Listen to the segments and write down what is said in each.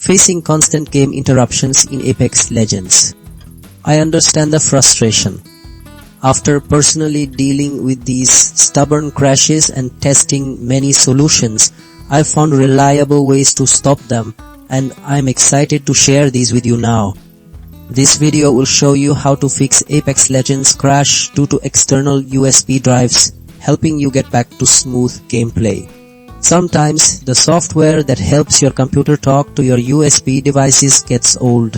facing constant game interruptions in Apex Legends. I understand the frustration. After personally dealing with these stubborn crashes and testing many solutions, I've found reliable ways to stop them, and I'm excited to share these with you now. This video will show you how to fix Apex Legends crash due to external USB drives, helping you get back to smooth gameplay. Sometimes the software that helps your computer talk to your USB devices gets old.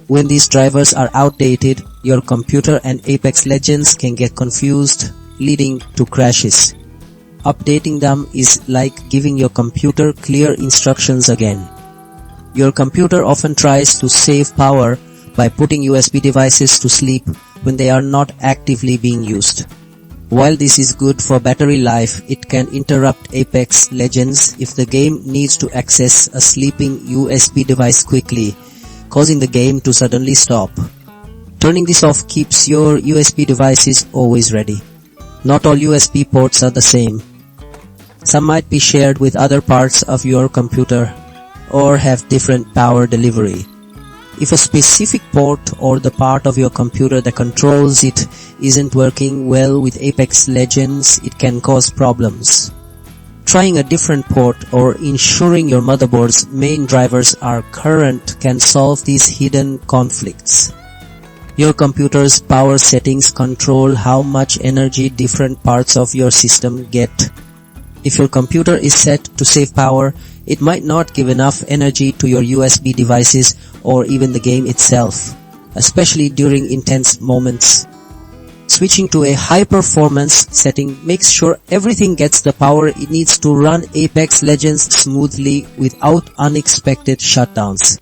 When these drivers are outdated, your computer and Apex Legends can get confused, leading to crashes. Updating them is like giving your computer clear instructions again. Your computer often tries to save power by putting USB devices to sleep when they are not actively being used. While this is good for battery life, it can interrupt Apex Legends if the game needs to access a sleeping USB device quickly, causing the game to suddenly stop. Turning this off keeps your USB devices always ready. Not all USB ports are the same. Some might be shared with other parts of your computer or have different power delivery. If a specific port or the part of your computer that controls it isn't working well with Apex Legends, it can cause problems. Trying a different port or ensuring your motherboard's main drivers are current can solve these hidden conflicts. Your computer's power settings control how much energy different parts of your system get. If your computer is set to save power, it might not give enough energy to your USB devices or even the game itself, especially during intense moments. Switching to a high-performance setting makes sure everything gets the power it needs to run Apex Legends smoothly without unexpected shutdowns.